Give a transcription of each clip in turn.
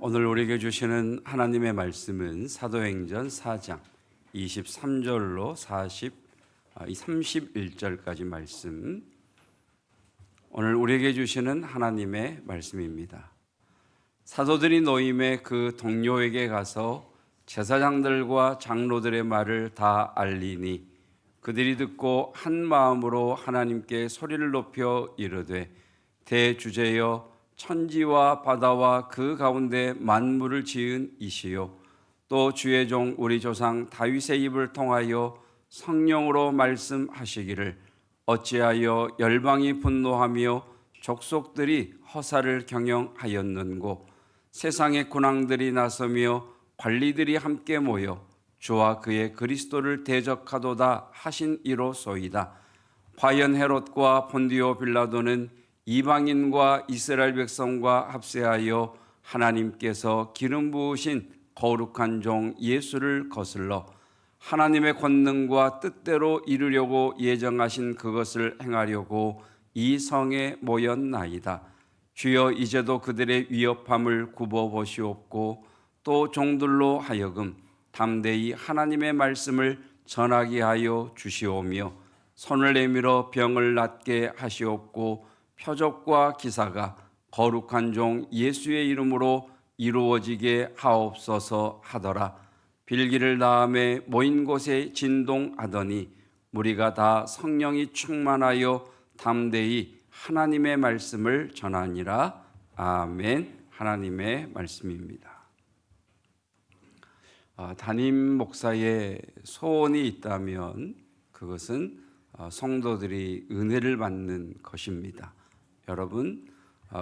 오늘 우리에게 주시는 하나님의 말씀은 사도행전 4장 23절로 31절까지 말씀. 오늘 우리에게 주시는 하나님의 말씀입니다. 사도들이 노임에 그 동료에게 가서 제사장들과 장로들의 말을 다 알리니 그들이 듣고 한 마음으로 하나님께 소리를 높여 이르되 대주제여 천지와 바다와 그 가운데 만물을 지은 이시요 또 주의 종 우리 조상 다윗의 입을 통하여 성령으로 말씀하시기를 어찌하여 열방이 분노하며 족속들이 허사를 경영하였는고 세상의 군왕들이 나서며 관리들이 함께 모여 주와 그의 그리스도를 대적하도다 하신 이로소이다. 과연 헤롯과 본디오 빌라도는 이방인과 이스라엘 백성과 합세하여 하나님께서 기름 부으신 거룩한 종 예수를 거슬러 하나님의 권능과 뜻대로 이루려고 예정하신 그것을 행하려고 이 성에 모였나이다. 주여 이제도 그들의 위협함을 굽어보시옵고 또 종들로 하여금 담대히 하나님의 말씀을 전하게 하여 주시오며 손을 내밀어 병을 낫게 하시옵고 표적과 기사가 거룩한 종 예수의 이름으로 이루어지게 하옵소서 하더라. 빌기를 다음에 모인 곳에 진동하더니 무리가 다 성령이 충만하여 담대히 하나님의 말씀을 전하니라. 아멘. 하나님의 말씀입니다. 담임 목사의 소원이 있다면 그것은 성도들이 은혜를 받는 것입니다. 여러분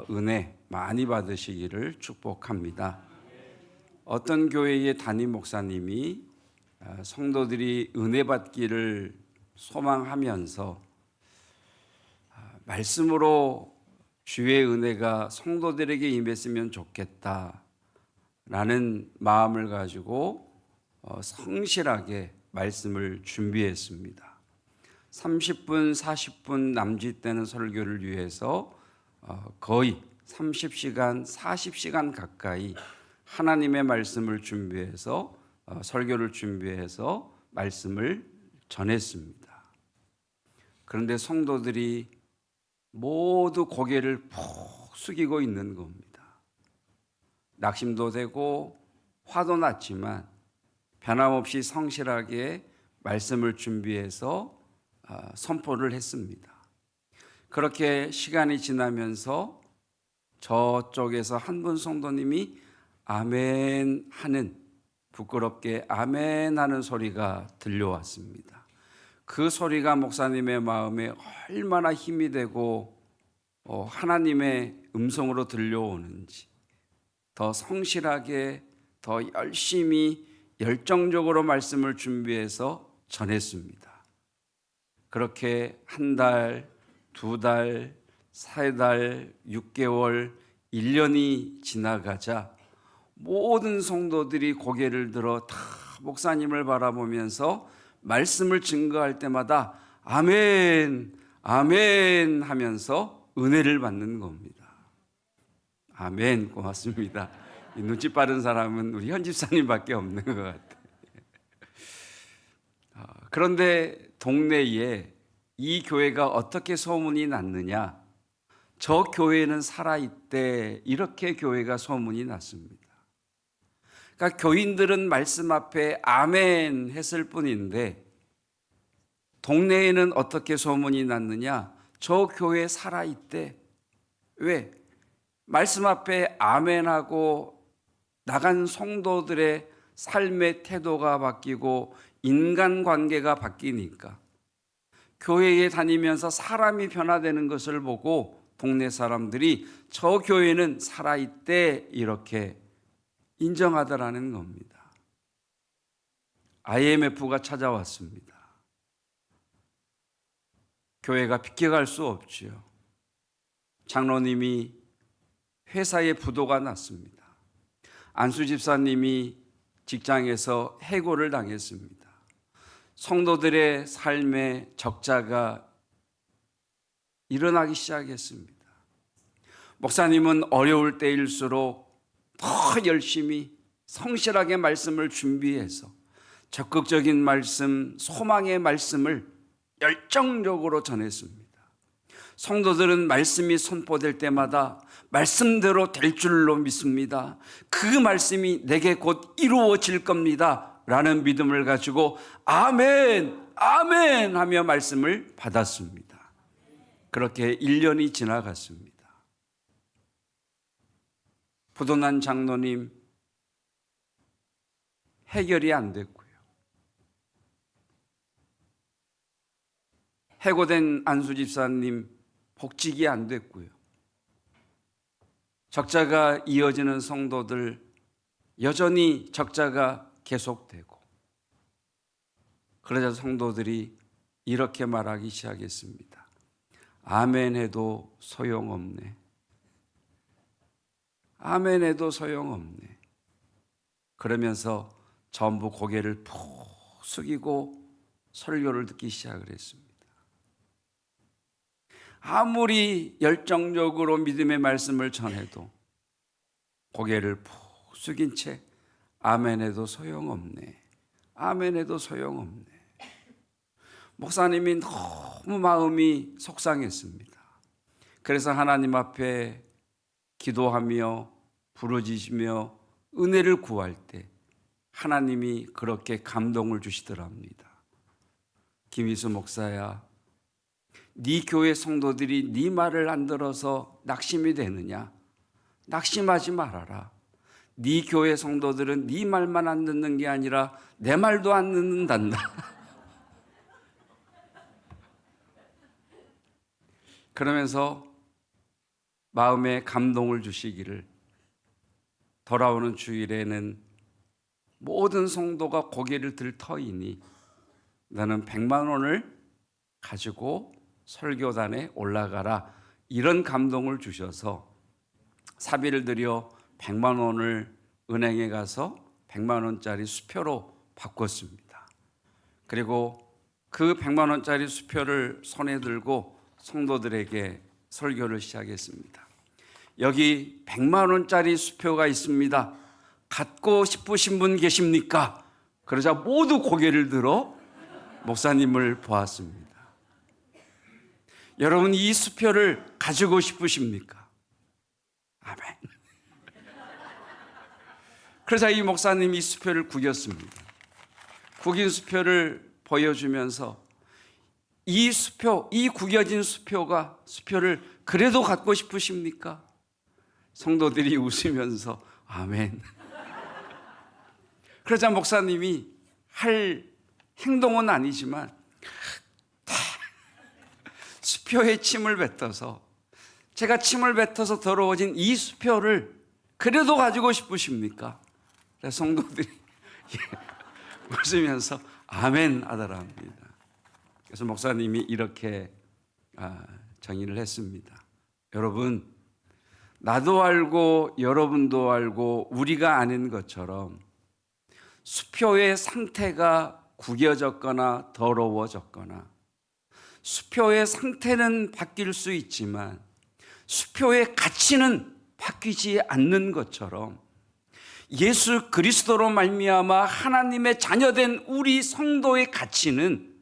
은혜 많이 받으시기를 축복합니다. 어떤 교회의 담임 목사님이 성도들이 은혜 받기를 소망하면서 말씀으로 주의 은혜가 성도들에게 임했으면 좋겠다라는 마음을 가지고 성실하게 말씀을 준비했습니다. 30분, 40분 남짓되는 설교를 위해서 거의 30시간, 40시간 가까이 하나님의 말씀을 준비해서 설교를 준비해서 말씀을 전했습니다. 그런데 성도들이 모두 고개를 푹 숙이고 있는 겁니다. 낙심도 되고 화도 났지만 변함없이 성실하게 말씀을 준비해서 선포를 했습니다. 그렇게 시간이 지나면서 저쪽에서 한 분 성도님이 아멘 하는, 부끄럽게 아멘 하는 소리가 들려왔습니다. 그 소리가 목사님의 마음에 얼마나 힘이 되고 하나님의 음성으로 들려오는지 더 성실하게, 더 열심히, 열정적으로 말씀을 준비해서 전했습니다. 그렇게 한 달, 두 달, 세 달, 6개월, 1년이 지나가자 모든 성도들이 고개를 들어 다 목사님을 바라보면서 말씀을 증거할 때마다 아멘, 아멘 하면서 은혜를 받는 겁니다. 아멘, 고맙습니다. 눈치 빠른 사람은 우리 현 집사님밖에 없는 것 같아요. 그런데 동네에 이 교회가 어떻게 소문이 났느냐? 저 교회는 살아있대. 이렇게 교회가 소문이 났습니다. 그러니까 교인들은 말씀 앞에 아멘 했을 뿐인데 동네에는 어떻게 소문이 났느냐? 저 교회 살아있대. 왜? 말씀 앞에 아멘하고 나간 성도들의 삶의 태도가 바뀌고 인간관계가 바뀌니까 교회에 다니면서 사람이 변화되는 것을 보고 동네 사람들이 저 교회는 살아있대 이렇게 인정하더라는 겁니다. IMF가 찾아왔습니다. 교회가 비껴갈 수 없죠. 장로님이 회사에 부도가 났습니다. 안수 집사님이 직장에서 해고를 당했습니다. 성도들의 삶에 적자가 일어나기 시작했습니다. 목사님은 어려울 때일수록 더 열심히 성실하게 말씀을 준비해서 적극적인 말씀, 소망의 말씀을 열정적으로 전했습니다. 성도들은 말씀이 선포될 때마다 말씀대로 될 줄로 믿습니다. 그 말씀이 내게 곧 이루어질 겁니다 라는 믿음을 가지고 아멘, 아멘 하며 말씀을 받았습니다. 그렇게 1년이 지나갔습니다. 부도난 장로님 해결이 안 됐고요. 해고된 안수 집사님 복직이 안 됐고요. 적자가 이어지는 성도들 여전히 적자가 계속되고, 그러자 성도들이 이렇게 말하기 시작했습니다. 아멘 해도 소용없네. 아멘 해도 소용없네. 그러면서 전부 고개를 푹 숙이고 설교를 듣기 시작을 했습니다. 아무리 열정적으로 믿음의 말씀을 전해도 고개를 푹 숙인 채 아멘 해도 소용없네. 아멘 해도 소용없네. 목사님이 너무 마음이 속상했습니다. 그래서 하나님 앞에 기도하며 부르짖으며 은혜를 구할 때 하나님이 그렇게 감동을 주시더랍니다. 김희수 목사야, 네 교회 성도들이 네 말을 안 들어서 낙심이 되느냐? 낙심하지 말아라. 네 교회 성도들은 네 말만 안 듣는 게 아니라 내 말도 안 듣는단다. 그러면서 마음에 감동을 주시기를, 돌아오는 주일에는 모든 성도가 고개를 들 터이니 너는 100만 원을 가지고 설교단에 올라가라, 이런 감동을 주셔서 사비를 들여 100만 원을 은행에 가서 100만 원짜리 수표로 바꿨습니다. 그리고 그 100만 원짜리 수표를 손에 들고 성도들에게 설교를 시작했습니다. 여기 100만 원짜리 수표가 있습니다. 갖고 싶으신 분 계십니까? 그러자 모두 고개를 들어 목사님을 보았습니다. 여러분, 이 수표를 가지고 싶으십니까? 아멘. 그러자 이 목사님이 수표를 구겼습니다. 구긴 수표를 보여주면서 이 수표, 이 구겨진 수표를 그래도 갖고 싶으십니까? 성도들이 웃으면서 아멘. 그러자 목사님이 할 행동은 아니지만 수표에 침을 뱉어서, 제가 침을 뱉어서 더러워진 이 수표를 그래도 가지고 싶으십니까? 그래서 성도들이 웃으면서 아멘 하더랍니다. 그래서 목사님이 이렇게 정의를 했습니다. 여러분, 나도 알고 여러분도 알고 우리가 아는 것처럼 수표의 상태가 구겨졌거나 더러워졌거나 수표의 상태는 바뀔 수 있지만 수표의 가치는 바뀌지 않는 것처럼 예수 그리스도로 말미암아 하나님의 자녀된 우리 성도의 가치는,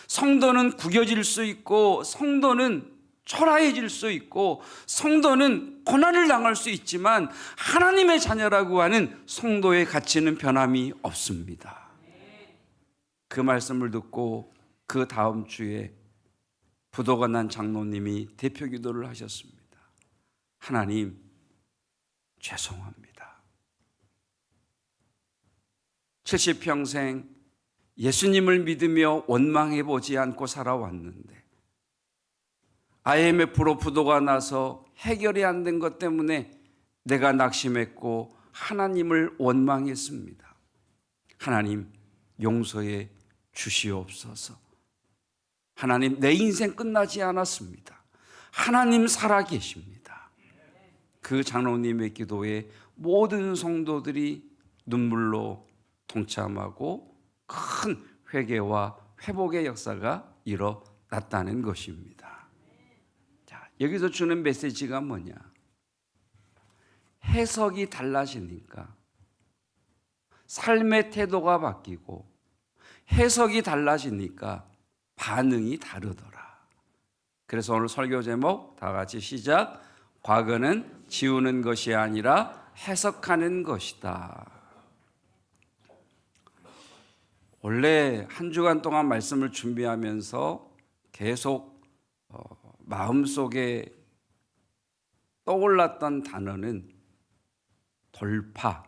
성도는 구겨질 수 있고 성도는 초라해질 수 있고 성도는 고난을 당할 수 있지만 하나님의 자녀라고 하는 성도의 가치는 변함이 없습니다. 그 말씀을 듣고 그 다음 주에 부도가 난 장로님이 대표 기도를 하셨습니다. 하나님, 죄송합니다. 70평생 예수님을 믿으며 원망해 보지 않고 살아왔는데 IMF로 부도가 나서 해결이 안 된 것 때문에 내가 낙심했고 하나님을 원망했습니다. 하나님, 용서해 주시옵소서. 하나님, 내 인생 끝나지 않았습니다. 하나님 살아계십니다. 그 장로님의 기도에 모든 성도들이 눈물로 동참하고 큰 회개와 회복의 역사가 일어났다는 것입니다. 자, 여기서 주는 메시지가 뭐냐? 해석이 달라지니까 삶의 태도가 바뀌고 해석이 달라지니까 반응이 다르더라. 그래서 오늘 설교 제목 다 같이 시작. 과거는 지우는 것이 아니라 해석하는 것이다. 원래 한 주간 동안 말씀을 준비하면서 계속 마음속에 떠올랐던 단어는 돌파,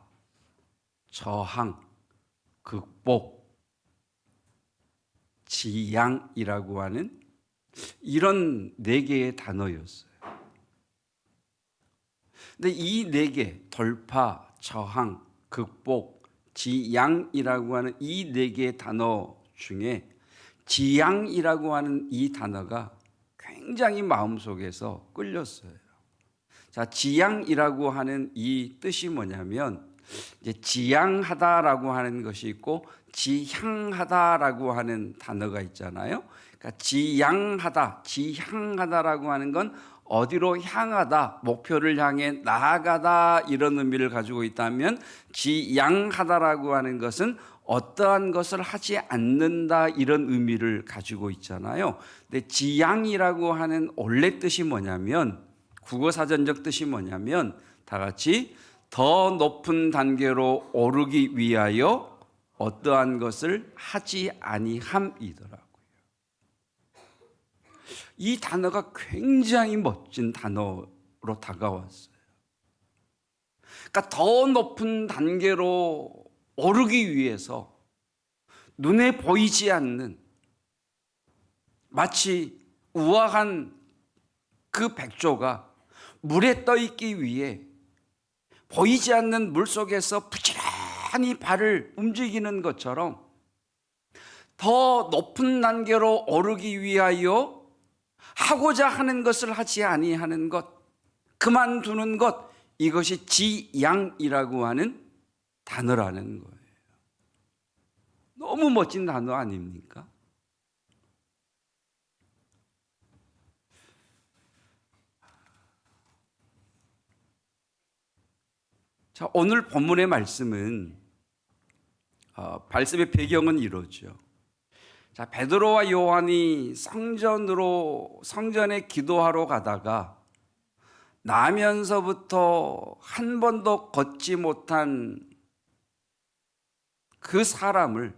저항, 극복, 지양이라고 하는 이런 네 개의 단어였어요. 근데 이 네 개, 돌파, 저항, 극복, 지양이라고 하는 이 네 개의 단어 중에 지양이라고 하는 이 단어가 굉장히 마음속에서 끌렸어요. 자, 지양이라고 하는 이 뜻이 뭐냐면 이제 지양하다라고 하는 것이 있고 지향하다라고 하는 단어가 있잖아요. 그러니까 지향하다라고 하는 건 어디로 향하다, 목표를 향해 나아가다 이런 의미를 가지고 있다면 지양하다라고 하는 것은 어떠한 것을 하지 않는다 이런 의미를 가지고 있잖아요. 근데 지양이라고 하는 원래 뜻이 뭐냐면 국어사전적 뜻이 뭐냐면 다 같이 더 높은 단계로 오르기 위하여 어떠한 것을 하지 아니함이더라고요. 이 단어가 굉장히 멋진 단어로 다가왔어요. 그러니까 더 높은 단계로 오르기 위해서 눈에 보이지 않는 마치 우아한 그 백조가 물에 떠 있기 위해 보이지 않는 물 속에서 부지런히 발을 움직이는 것처럼 더 높은 단계로 오르기 위하여 하고자 하는 것을 하지 아니하는 것, 그만두는 것, 이것이 지양이라고 하는 단어라는 거예요. 너무 멋진 단어 아닙니까? 자, 오늘 본문의 말씀은 말씀의 배경은 이러죠. 자, 베드로와 요한이 성전에 기도하러 가다가 나면서부터 한 번도 걷지 못한 그 사람을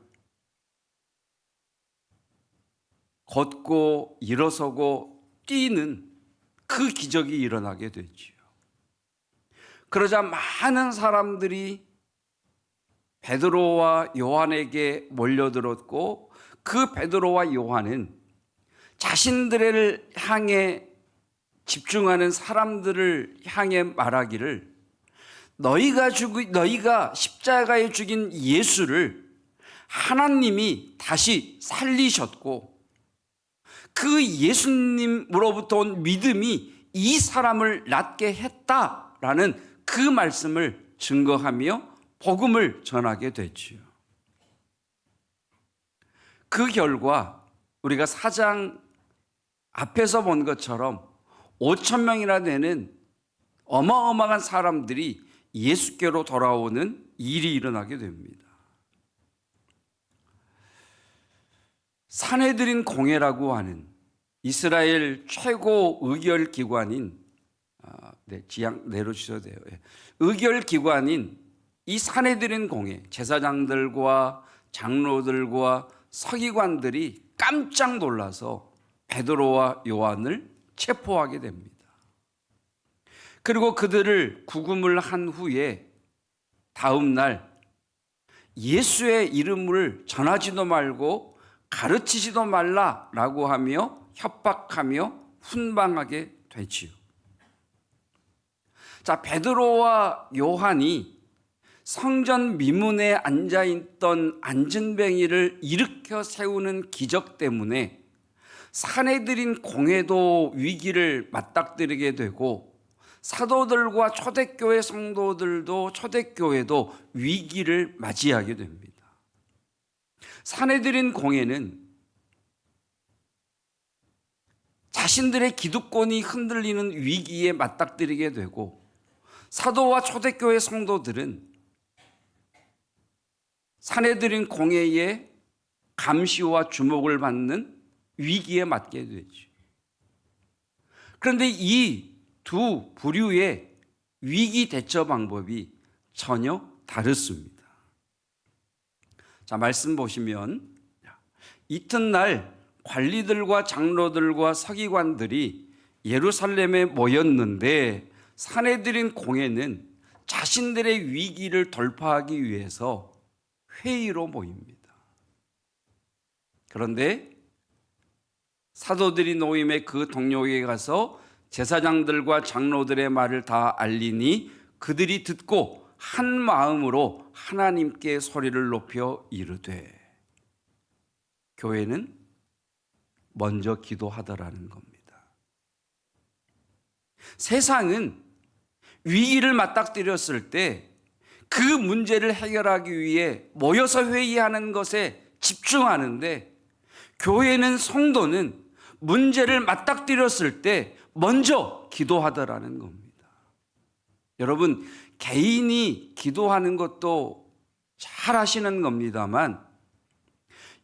걷고 일어서고 뛰는 그 기적이 일어나게 되지요. 그러자 많은 사람들이 베드로와 요한에게 몰려들었고 그 베드로와 요한은 자신들을 향해 집중하는 사람들을 향해 말하기를 너희가 십자가에 죽인 예수를 하나님이 다시 살리셨고 그 예수님으로부터 온 믿음이 이 사람을 낫게 했다라는 그 말씀을 증거하며 복음을 전하게 되지요. 그 결과 우리가 4장 앞에서 본 것처럼 5천 명이나 되는 어마어마한 사람들이 예수께로 돌아오는 일이 일어나게 됩니다. 산헤드린 공회라고 하는 이스라엘 최고 의결 기관인 지향 내려주셔도 돼요. 의결 기관인 이 산헤드린 공회, 제사장들과 장로들과 서기관들이 깜짝 놀라서 베드로와 요한을 체포하게 됩니다. 그리고 그들을 구금을 한 후에 다음 날 예수의 이름을 전하지도 말고 가르치지도 말라라고 하며 협박하며 훈방하게 되지요. 자, 베드로와 요한이 성전 미문에 앉아있던 안진뱅이를 일으켜 세우는 기적 때문에 산헤드린 공회도 위기를 맞닥뜨리게 되고 사도들과 초대교회 성도들도 초대교회도 위기를 맞이하게 됩니다. 산헤드린 공회는 자신들의 기득권이 흔들리는 위기에 맞닥뜨리게 되고 사도와 초대교회 성도들은 사내들인 공회의 감시와 주목을 받는 위기에 맞게 되죠. 그런데 이 두 부류의 위기 대처 방법이 전혀 다릅니다. 자, 말씀 보시면 이튿날 관리들과 장로들과 서기관들이 예루살렘에 모였는데 사내들인 공회는 자신들의 위기를 돌파하기 위해서 회의로 모입니다. 그런데 사도들이 노임의 그 동료에게 가서 제사장들과 장로들의 말을 다 알리니 그들이 듣고 한 마음으로 하나님께 소리를 높여 이르되, 교회는 먼저 기도하더라는 겁니다. 세상은 위기를 맞닥뜨렸을 때 그 문제를 해결하기 위해 모여서 회의하는 것에 집중하는데, 교회는, 성도는 문제를 맞닥뜨렸을 때 먼저 기도하더라는 겁니다. 여러분, 개인이 기도하는 것도 잘 하시는 겁니다만,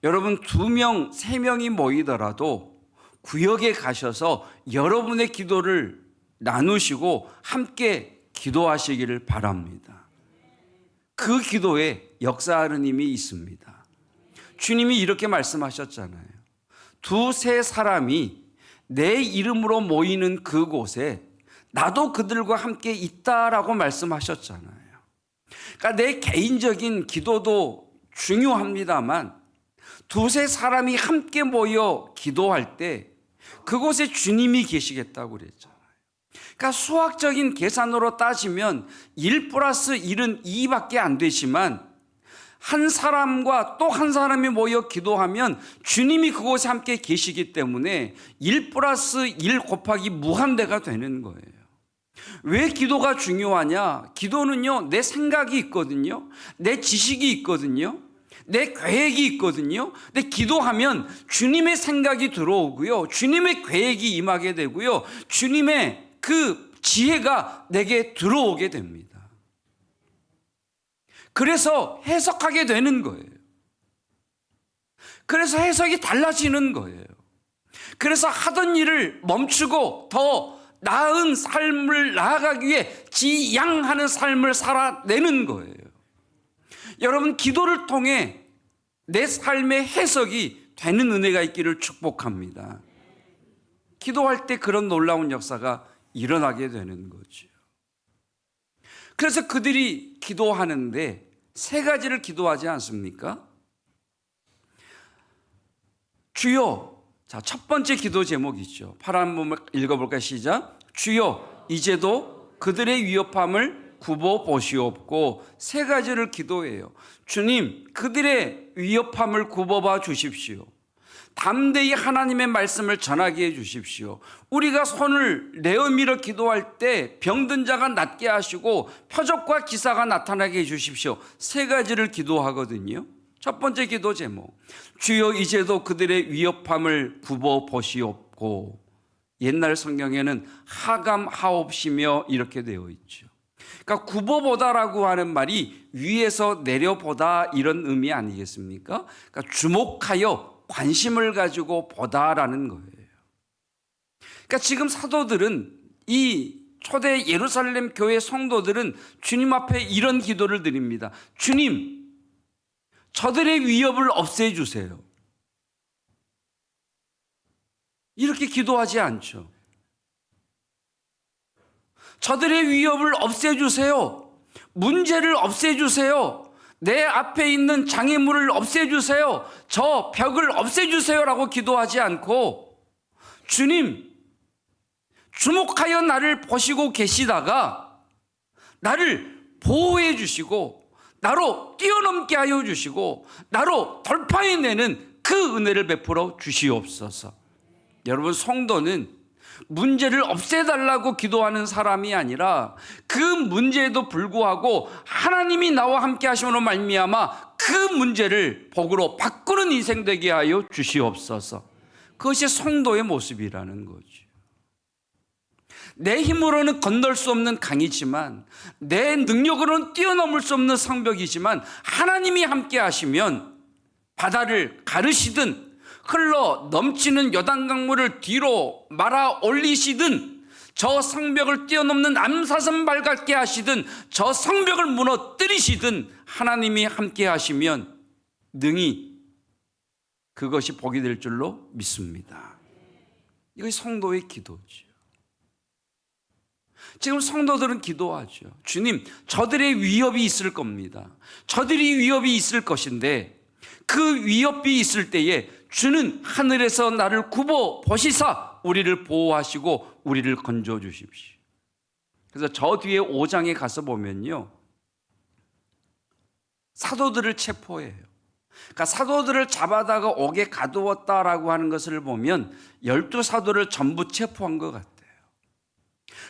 여러분 2명, 3명이 모이더라도 구역에 가셔서 여러분의 기도를 나누시고 함께 기도하시기를 바랍니다. 그 기도에 역사하는 힘이 있습니다. 주님이 이렇게 말씀하셨잖아요. 2-3 사람이 내 이름으로 모이는 그곳에 나도 그들과 함께 있다라고 말씀하셨잖아요. 그러니까 내 개인적인 기도도 중요합니다만 2-3 사람이 함께 모여 기도할 때 그곳에 주님이 계시겠다고 그랬잖아요. 그러니까 수학적인 계산으로 따지면 1+1은 2밖에 안 되지만 한 사람과 또 한 사람이 모여 기도하면 주님이 그곳에 함께 계시기 때문에 1+1 곱하기 무한대가 되는 거예요. 왜 기도가 중요하냐? 기도는요, 내 생각이 있거든요. 내 지식이 있거든요. 내 계획이 있거든요. 근데 기도하면 주님의 생각이 들어오고요. 주님의 계획이 임하게 되고요. 주님의 그 지혜가 내게 들어오게 됩니다. 그래서 해석하게 되는 거예요. 그래서 해석이 달라지는 거예요. 그래서 하던 일을 멈추고 더 나은 삶을 나아가기 위해 지양하는 삶을 살아내는 거예요. 여러분, 기도를 통해 내 삶의 해석이 되는 은혜가 있기를 축복합니다. 기도할 때 그런 놀라운 역사가 일어나게 되는 거죠. 그래서 그들이 기도하는데 3가지를 기도하지 않습니까? 주여, 자, 첫 번째 기도 제목이죠. 한번 읽어볼까요? 시작. 주여, 이제도 그들의 위협함을 굽어 보시옵고. 3가지를 기도해요. 주님, 그들의 위협함을 굽어봐 주십시오. 담대히 하나님의 말씀을 전하게 해 주십시오. 우리가 손을 내어밀어 기도할 때 병든 자가 낫게 하시고 표적과 기사가 나타나게 해 주십시오. 3가지를 기도하거든요. 첫 번째 기도 제목, 주여 이제도 그들의 위협함을 굽어 보시옵고. 옛날 성경에는 하감하옵시며 이렇게 되어 있죠. 그러니까 굽어보다라고 하는 말이 위에서 내려보다 이런 의미 아니겠습니까? 그러니까 주목하여 관심을 가지고 보다라는 거예요. 그러니까 지금 사도들은, 이 초대 예루살렘 교회 성도들은 주님 앞에 이런 기도를 드립니다. 주님, 저들의 위협을 없애주세요. 이렇게 기도하지 않죠. 저들의 위협을 없애주세요. 문제를 없애주세요. 내 앞에 있는 장애물을 없애주세요. 저 벽을 없애주세요라고 기도하지 않고, 주님, 주목하여 나를 보시고 계시다가 나를 보호해 주시고 나로 뛰어넘게 하여 주시고 나로 돌파해내는 그 은혜를 베풀어 주시옵소서. 여러분, 성도는 문제를 없애달라고 기도하는 사람이 아니라 그 문제에도 불구하고 하나님이 나와 함께 하심으로 말미암아 그 문제를 복으로 바꾸는 인생 되게 하여 주시옵소서. 그것이 성도의 모습이라는 거죠. 내 힘으로는 건널 수 없는 강이지만, 내 능력으로는 뛰어넘을 수 없는 성벽이지만, 하나님이 함께 하시면 바다를 가르시든 흘러 넘치는 요단강물을 뒤로 말아 올리시든, 저 성벽을 뛰어넘는 암사선 발갛게 하시든, 저 성벽을 무너뜨리시든, 하나님이 함께 하시면 능히 그것이 복이 될 줄로 믿습니다. 이것이 성도의 기도죠. 지금 성도들은 기도하죠. 주님, 저들의 위협이 있을 겁니다. 저들이 위협이 있을 것인데, 그 위협이 있을 때에 주는 하늘에서 나를 굽어 보시사 우리를 보호하시고 우리를 건져 주십시오. 그래서 저 뒤에 5장에 가서 보면요, 사도들을 체포해요. 그러니까 사도들을 잡아다가 옥에 가두었다라고 하는 것을 보면 12사도를 전부 체포한 것 같아요.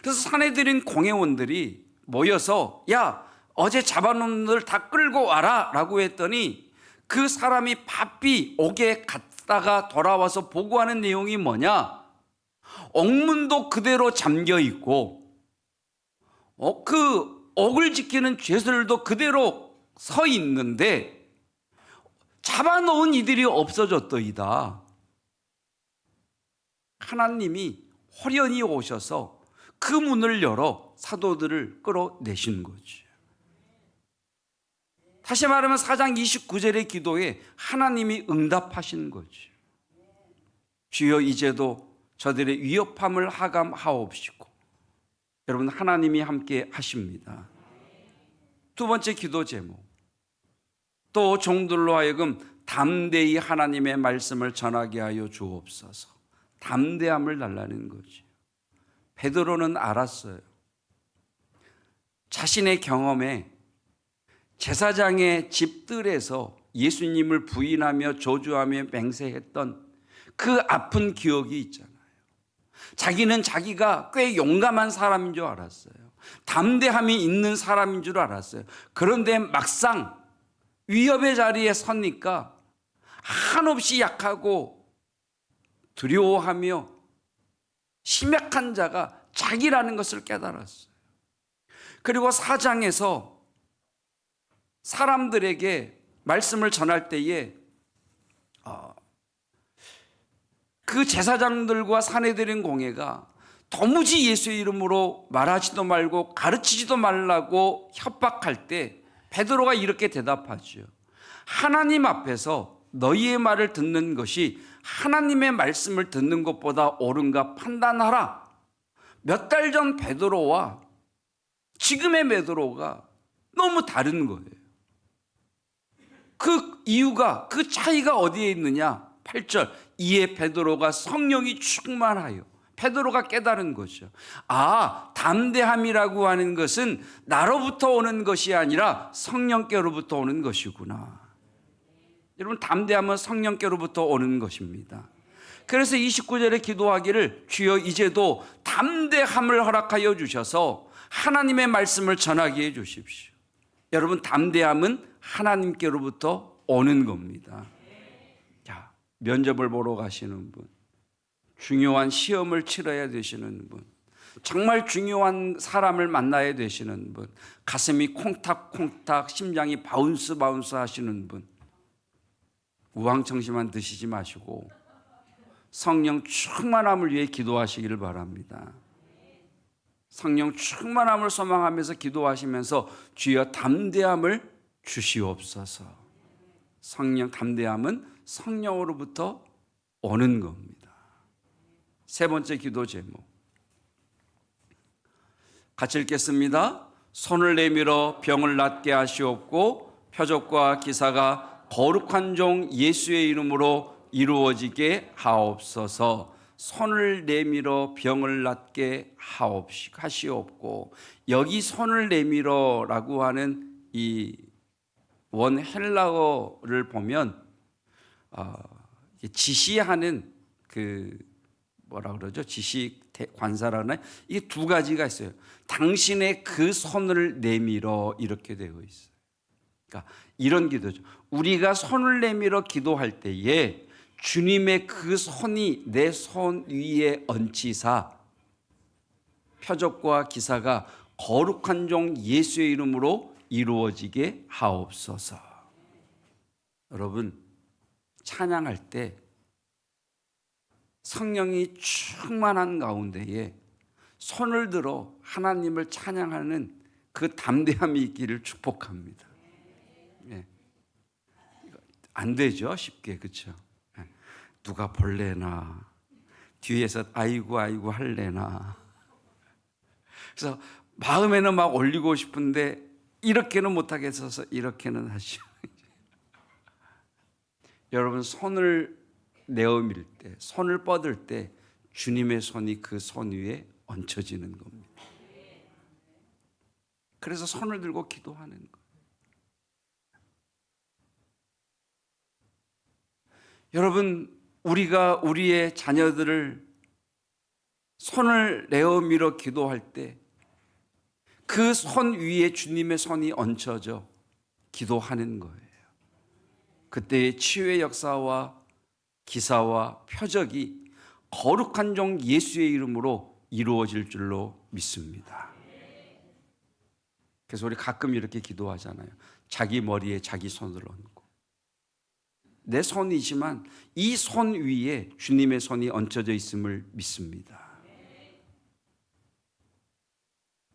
그래서 산헤드린 공회원들이 모여서 야, 어제 잡아놓은 놈들 다 끌고 와라 라고 했더니, 그 사람이 바삐 옥에 갔다가 돌아와서 보고하는 내용이 뭐냐, 옥문도 그대로 잠겨 있고 그 옥을 지키는 죄수들도 그대로 서 있는데 잡아놓은 이들이 없어졌더이다. 하나님이 호련히 오셔서 그 문을 열어 사도들을 끌어내신 거죠. 다시 말하면 4장 29절의 기도에 하나님이 응답하신 거죠. 주여 이제도 저들의 위협함을 하감하옵시고. 여러분, 하나님이 함께 하십니다. 두 번째 기도 제목, 또 종들로 하여금 담대히 하나님의 말씀을 전하게 하여 주옵소서. 담대함을 달라는 거죠. 베드로는 알았어요. 자신의 경험에 제사장의 집들에서 예수님을 부인하며 저주하며 맹세했던 그 아픈 기억이 있잖아요. 자기는 자기가 꽤 용감한 사람인 줄 알았어요. 담대함이 있는 사람인 줄 알았어요. 그런데 막상 위협의 자리에 서니까 한없이 약하고 두려워하며 심약한 자가 자기라는 것을 깨달았어요. 그리고 4장에서 사람들에게 말씀을 전할 때에 그 제사장들과 산헤드린 공회가 도무지 예수의 이름으로 말하지도 말고 가르치지도 말라고 협박할 때 베드로가 이렇게 대답하죠. 하나님 앞에서 너희의 말을 듣는 것이 하나님의 말씀을 듣는 것보다 옳은가 판단하라. 몇 달 전 베드로와 지금의 베드로가 너무 다른 거예요. 그 이유가, 그 차이가 어디에 있느냐? 8절, 이에 베드로가 성령이 충만하여, 베드로가 깨달은 거죠. 아, 담대함이라고 하는 것은 나로부터 오는 것이 아니라 성령께로부터 오는 것이구나. 여러분, 담대함은 성령께로부터 오는 것입니다. 그래서 29절에 기도하기를 주여 이제도 담대함을 허락하여 주셔서 하나님의 말씀을 전하게 해 주십시오. 여러분, 담대함은 하나님께로부터 오는 겁니다. 자, 면접을 보러 가시는 분, 중요한 시험을 치러야 되시는 분, 정말 중요한 사람을 만나야 되시는 분, 가슴이 콩닥콩닥 심장이 바운스 하시는 분, 우황청심만 드시지 마시고 성령 충만함을 위해 기도하시기를 바랍니다. 성령 충만함을 소망하면서 기도하시면서 주여 담대함을 주시옵소서. 성령, 담대함은 성령으로부터 오는 겁니다. 세 번째 기도 제목, 같이 읽겠습니다. 손을 내밀어 병을 낫게 하시옵고 표적과 기사가 거룩한 종 예수의 이름으로 이루어지게 하옵소서. 손을 내밀어 병을 낫게 하시옵고, 여기 손을 내밀어라고 하는 이 원 헬라어를 보면 지시하는 그 뭐라 그러죠? 지시 관사라는, 이게 두 가지가 있어요. 당신의 그 손을 내밀어, 이렇게 되어 있어요. 그러니까 이런 기도죠. 우리가 손을 내밀어 기도할 때에 주님의 그 손이 내 손 위에 얹히사 표적과 기사가 거룩한 종 예수의 이름으로 이루어지게 하옵소서. 여러분, 찬양할 때 성령이 충만한 가운데에 손을 들어 하나님을 찬양하는 그 담대함이 있기를 축복합니다. 예. 안 되죠, 쉽게. 그렇죠? 누가 볼래나, 뒤에서 아이고 할래나. 그래서 마음에는 막 올리고 싶은데 이렇게는 못하겠어서 이렇게는 하시오. 여러분, 손을 내어밀 때, 손을 뻗을 때 주님의 손이 그 손 위에 얹혀지는 겁니다. 그래서 손을 들고 기도하는 거예요. 여러분, 우리가 우리의 자녀들을 손을 내어밀어 기도할 때 그 손 위에 주님의 손이 얹혀져 기도하는 거예요. 그때의 치유의 역사와 기사와 표적이 거룩한 종 예수의 이름으로 이루어질 줄로 믿습니다. 그래서 우리 가끔 이렇게 기도하잖아요. 자기 머리에 자기 손을 얹고. 내 손이지만 이 손 위에 주님의 손이 얹혀져 있음을 믿습니다.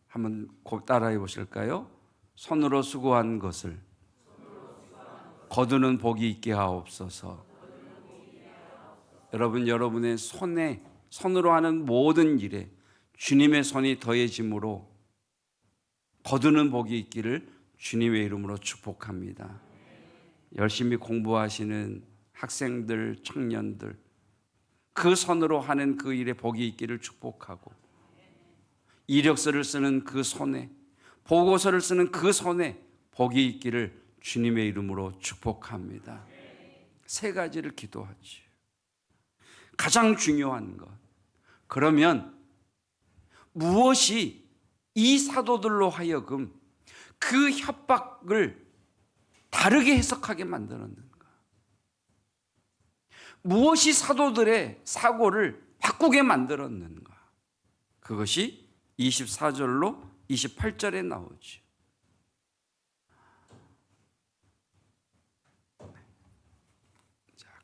한번 따라해 보실까요? 손으로 수고한 것을 거두는 복이 있게 하옵소서. 여러분, 여러분의 손으로 하는 모든 일에 주님의 손이 더해짐으로 거두는 복이 있기를 주님의 이름으로 축복합니다. 열심히 공부하시는 학생들, 청년들, 그 손으로 하는 그 일에 복이 있기를 축복하고, 이력서를 쓰는 그 손에, 보고서를 쓰는 그 손에 복이 있기를 주님의 이름으로 축복합니다. 세 가지를 기도하지. 가장 중요한 것. 그러면 무엇이 이 사도들로 하여금 그 협박을 다르게 해석하게 만들었는가? 무엇이 사도들의 사고를 바꾸게 만들었는가? 그것이 24절로 28절에 나오죠.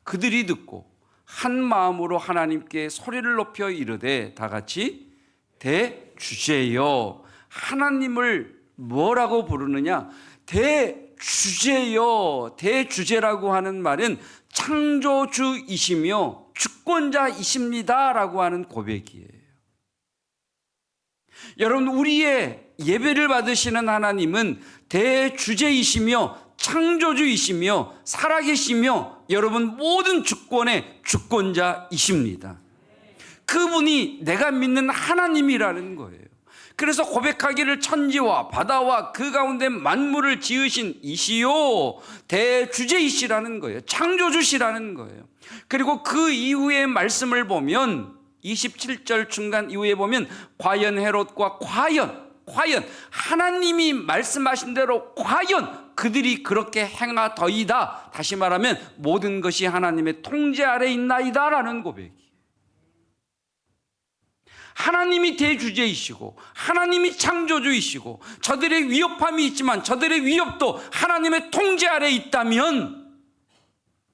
그들이 듣고 한 마음으로 하나님께 소리를 높여 이르되, 다 같이 대주제여. 하나님을 뭐라고 부르느냐? 대주제여. 대주제라고 하는 말은 창조주이시며 주권자이십니다 라고 하는 고백이에요. 여러분, 우리의 예배를 받으시는 하나님은 대주제이시며 창조주이시며 살아계시며 여러분 모든 주권의 주권자이십니다. 그분이 내가 믿는 하나님이라는 거예요. 그래서 고백하기를 천지와 바다와 그 가운데 만물을 지으신 이시요 대주제이시라는 거예요. 창조주시라는 거예요. 그리고 그 이후의 말씀을 보면 27절 중간 이후에 보면 과연 헤롯과 과연 하나님이 말씀하신 대로 과연 그들이 그렇게 행하더이다. 다시 말하면 모든 것이 하나님의 통제 아래 있나이다 라는 고백이. 하나님이 대주제이시고 하나님이 창조주이시고 저들의 위협함이 있지만 저들의 위협도 하나님의 통제 아래 있다면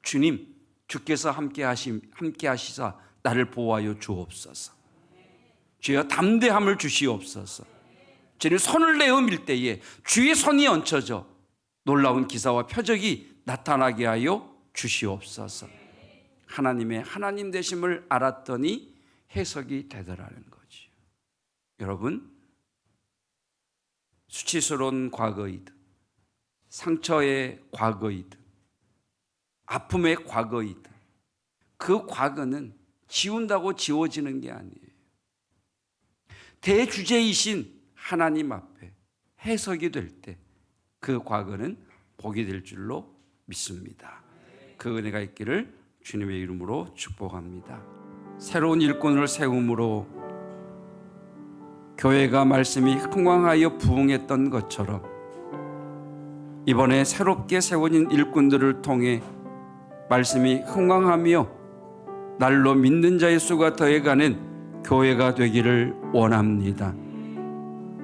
주님, 주께서 함께 하시사 나를 보호하여 주옵소서. 주여 담대함을 주시옵소서. 주님, 손을 내어밀 때에 주의 손이 얹혀져 놀라운 기사와 표적이 나타나게 하여 주시옵소서. 하나님의 하나님 되심을 알았더니 해석이 되더라는 거지. 여러분, 수치스러운 과거이든 상처의 과거이든 아픔의 과거이든 그 과거는 지운다고 지워지는 게 아니에요. 대주제이신 하나님 앞에 해석이 될 때 그 과거는 복이 될 줄로 믿습니다. 그 은혜가 있기를 주님의 이름으로 축복합니다. 새로운 일꾼을 세움으로 교회가 말씀이 흥왕하여 부흥했던 것처럼 이번에 새롭게 세워진 일꾼들을 통해 말씀이 흥왕하며 날로 믿는 자의 수가 더해가는 교회가 되기를 원합니다.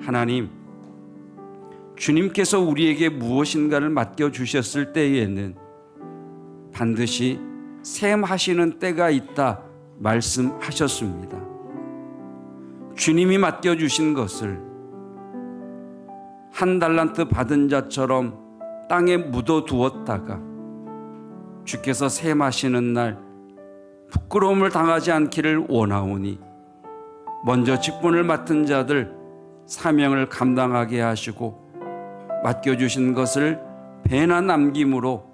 하나님, 주님께서 우리에게 무엇인가를 맡겨주셨을 때에는 반드시 셈하시는 때가 있다 말씀하셨습니다. 주님이 맡겨주신 것을 한 달란트 받은 자처럼 땅에 묻어두었다가 주께서 셈하시는 날 부끄러움을 당하지 않기를 원하오니 먼저 직분을 맡은 자들 사명을 감당하게 하시고 맡겨주신 것을 배나 남김으로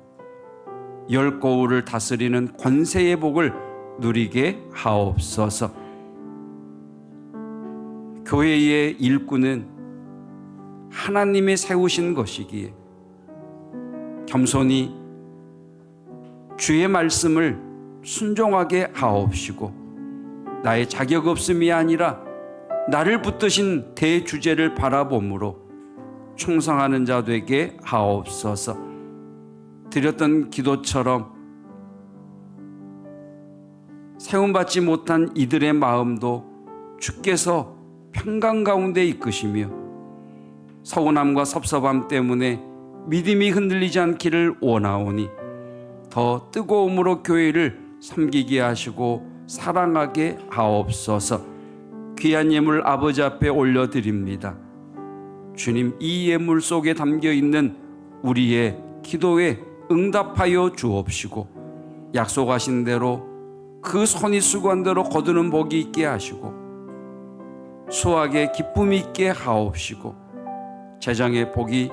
열 고울을 다스리는 권세의 복을 누리게 하옵소서. 교회의 일꾼은 하나님이 세우신 것이기에 겸손히 주의 말씀을 순종하게 하옵시고 나의 자격 없음이 아니라 나를 붙드신 대주제를 바라봄으로 충성하는 자 되게 하옵소서. 드렸던 기도처럼 세움받지 못한 이들의 마음도 주께서 평강 가운데 이끄시며 서운함과 섭섭함 때문에 믿음이 흔들리지 않기를 원하오니 더 뜨거움으로 교회를 섬기게 하시고 사랑하게 하옵소서. 귀한 예물 아버지 앞에 올려드립니다. 주님, 이 예물 속에 담겨있는 우리의 기도에 응답하여 주옵시고 약속하신 대로 그 손이 수고한 대로 거두는 복이 있게 하시고 수확에 기쁨이 있게 하옵시고 재정의 복이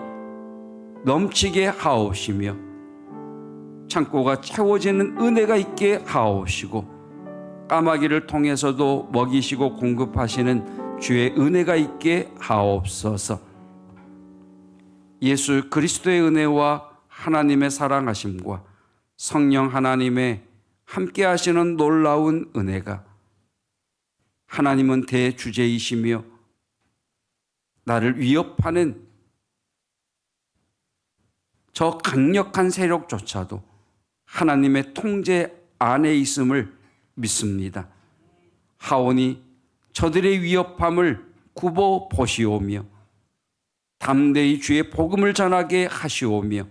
넘치게 하옵시며 창고가 채워지는 은혜가 있게 하옵시고 까마귀를 통해서도 먹이시고 공급하시는 주의 은혜가 있게 하옵소서. 예수 그리스도의 은혜와 하나님의 사랑하심과 성령 하나님의 함께 하시는 놀라운 은혜가 하나님은 대주제이시며 나를 위협하는 저 강력한 세력조차도 하나님의 통제 안에 있음을 믿습니다. 하오니 저들의 위협함을 굽어 보시오며 담대히 주의 복음을 전하게 하시오며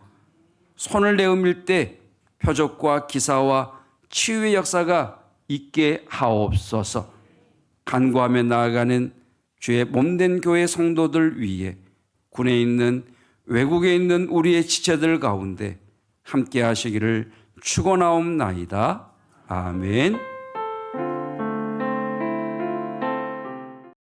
손을 내음일 때 표적과 기사와 치유의 역사가 있게 하옵소서. 간구하며 나아가는 주의 몸된 교회 성도들 위해 군에 있는 외국에 있는 우리의 지체들 가운데 함께 하시기를 축원하옵나이다. 아멘.